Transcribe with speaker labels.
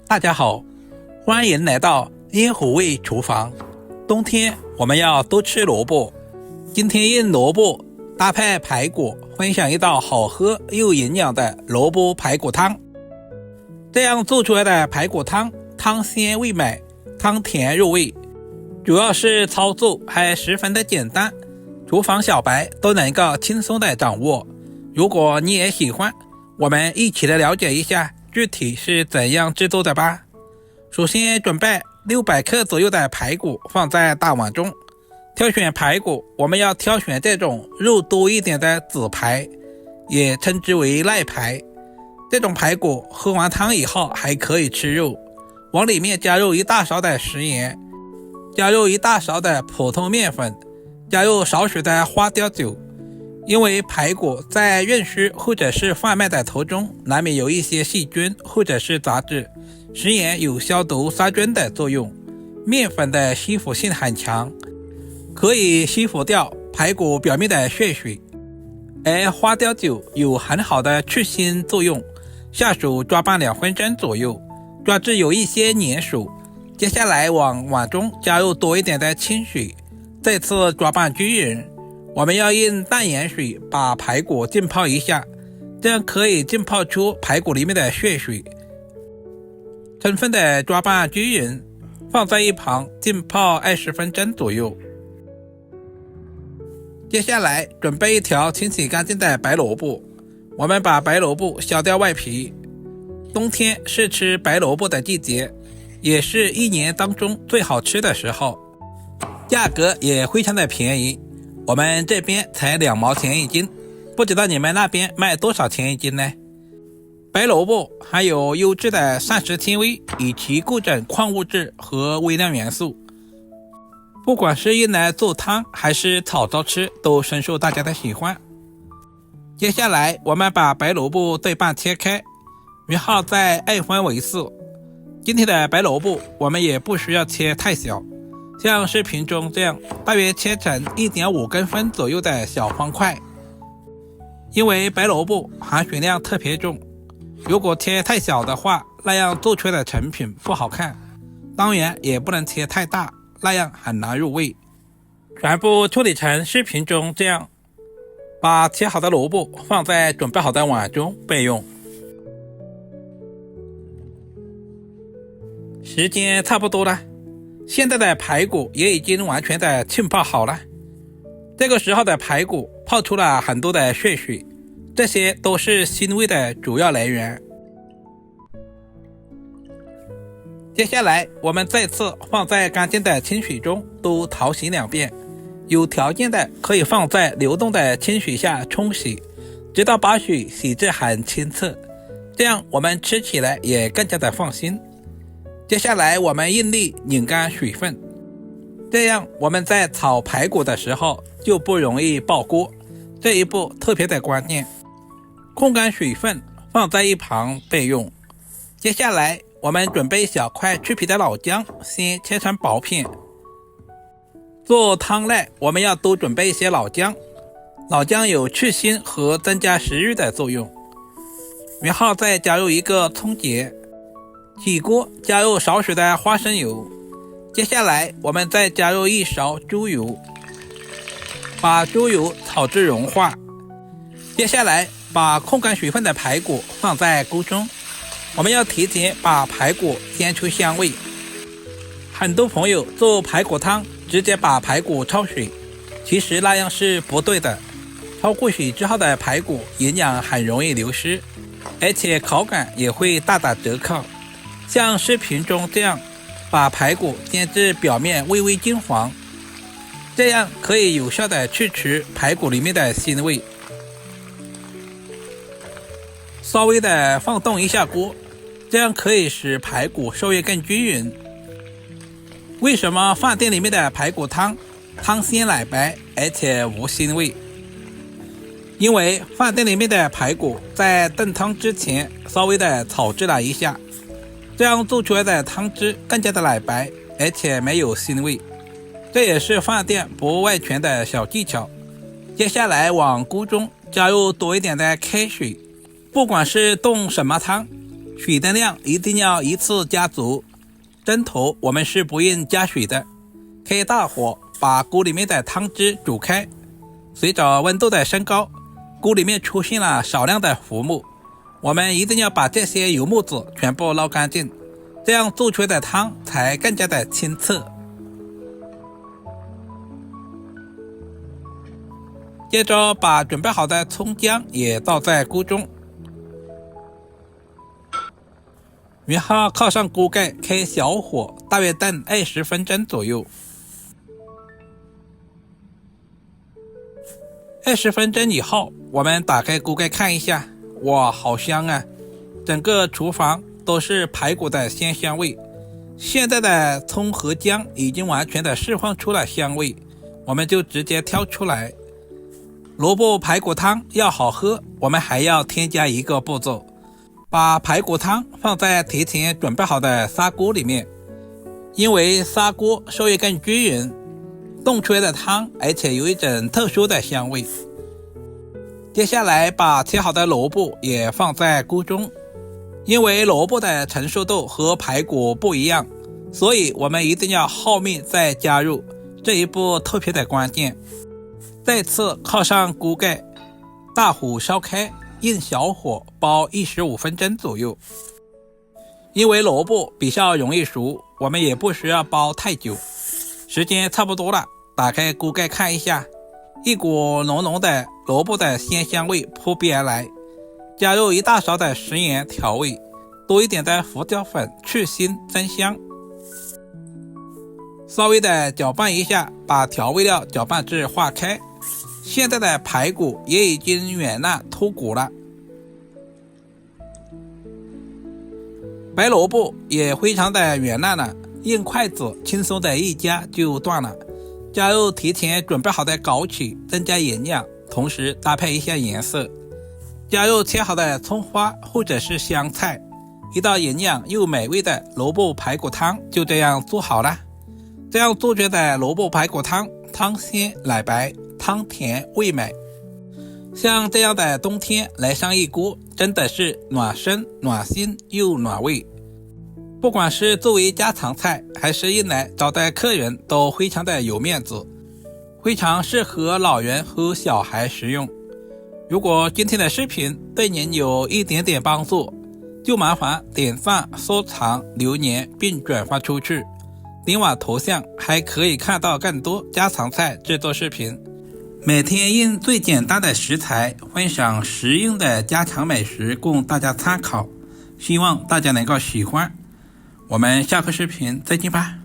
Speaker 1: 大家好，欢迎来到烟火味厨房。冬天我们要多吃萝卜，今天用萝卜搭配排骨，分享一道好喝又营养的萝卜排骨汤。这样做出来的排骨汤，汤鲜味美，汤甜入味，主要是操作还十分的简单，厨房小白都能够轻松的掌握。如果你也喜欢，我们一起来了解一下具体是怎样制作的吧。首先准备600克左右的排骨放在大碗中。挑选排骨，我们要挑选这种肉多一点的紫排，也称之为赖排。这种排骨喝完汤以后还可以吃肉。往里面加入1大勺的食盐，加入1大勺的普通面粉，加入少许的花雕酒。因为排骨在运输或者是贩卖的途中难免有一些细菌或者是杂质，食盐有消毒杀菌的作用，面粉的吸附性很强，可以吸附掉排骨表面的血水，而花雕酒有很好的去腥作用。下手抓拌2分钟左右，抓至有一些粘熟。接下来往碗中加入多一点的清水，再次抓拌均匀。我们要用淡盐水把排骨浸泡一下，这样可以浸泡出排骨里面的血水。充分的抓拌均匀，放在一旁浸泡20分钟左右。接下来准备一条清洗干净的白萝卜，我们把白萝卜削掉外皮。冬天是吃白萝卜的季节，也是一年当中最好吃的时候，价格也非常的便宜，我们这边才2毛钱一斤，不知道你们那边卖多少钱一斤呢？白萝卜含有优质的膳食纤维以及各种矿物质和微量元素，不管是用来做汤还是炒着吃，都深受大家的喜欢。接下来我们把白萝卜对半切开，然后再2分为4。今天的白萝卜我们也不需要切太小，像视频中这样大约切成1.5公分左右的小方块。因为白萝卜含水量特别重，如果切太小的话，那样做出来的成品不好看，当然也不能切太大，那样很难入味。全部处理成视频中这样，把切好的萝卜放在准备好的碗中备用。时间差不多了，现在的排骨也已经完全的浸泡好了。这个时候的排骨泡出了很多的血水，这些都是腥味的主要来源。接下来我们再次放在干净的清水中都淘洗2遍，有条件的可以放在流动的清水下冲洗，直到把水洗至很清澈，这样我们吃起来也更加的放心。接下来我们用力拧干水分，这样我们在炒排骨的时候就不容易爆锅，这一步特别的关键。控干水分放在一旁备用。接下来我们准备小块去皮的老姜，先切成薄片。做汤类我们要多准备一些老姜，老姜有去腥和增加食欲的作用。然后再加入1个葱节，起锅加入少许的花生油，接下来我们再加入1勺猪油，把猪油炒至融化。接下来把控干水分的排骨放在锅中，我们要提前把排骨煎出香味。很多朋友做排骨汤直接把排骨焯水，其实那样是不对的。焯过水之后的排骨营养很容易流失，而且口感也会大打折扣。像视频中这样，把排骨煎至表面微微金黄，这样可以有效的去除排骨里面的腥味。稍微的放动一下锅，这样可以使排骨受热更均匀。为什么饭店里面的排骨汤汤鲜奶白而且无腥味？因为饭店里面的排骨在炖汤之前稍微的炒制了一下，这样做出来的汤汁更加的奶白，而且没有腥味，这也是饭店不外传的小技巧。接下来往锅中加入多一点的开水，不管是炖什么汤，水的量一定要一次加足，蒸头我们是不用加水的。开大火把锅里面的汤汁煮开，随着温度的升高，锅里面出现了少量的浮木，我们一定要把这些油沫子全部捞干净，这样做出来的汤才更加的清澈。接着把准备好的葱姜也倒在锅中，然后靠上锅盖，开小火，大约炖20分钟左右。20分钟以后，我们打开锅盖看一下，哇，好香啊！整个厨房都是排骨的鲜香味。现在的葱和姜已经完全的释放出了香味，我们就直接挑出来。萝卜排骨汤要好喝，我们还要添加一个步骤，把排骨汤放在提前准备好的砂锅里面，因为砂锅受热更均匀，冻出来的汤而且有一种特殊的香味。接下来把切好的萝卜也放在锅中，因为萝卜的成熟度和排骨不一样，所以我们一定要后面再加入，这一步特别的关键。再次靠上锅盖，大火烧开，用小火煲15分钟左右。因为萝卜比较容易熟，我们也不需要煲太久。时间差不多了，打开锅盖看一下，一股浓浓的萝卜的鲜香味扑鼻而来。加入1大勺的食盐调味，多一点的胡椒粉去腥增香。稍微的搅拌一下，把调味料搅拌至化开。现在的排骨也已经软烂脱骨了，白萝卜也非常的软烂了，用筷子轻松的一夹就断了。加入提前准备好的枸杞，增加营养，同时搭配一下颜色。加入切好的葱花或者是香菜，一道营养又美味的萝卜排骨汤就这样做好了。这样做出来的萝卜排骨汤，汤鲜奶白，汤甜味美。像这样的冬天来上一锅，真的是暖身暖心又暖胃。不管是作为家常菜，还是用来招待客人，都非常的有面子，非常适合老人和小孩食用。如果今天的视频对您有一点点帮助，就麻烦点赞、收藏、留言并转发出去。点我头像还可以看到更多家常菜制作视频，每天用最简单的食材分享实用的家常美食供大家参考，希望大家能够喜欢。我们下个视频再见吧。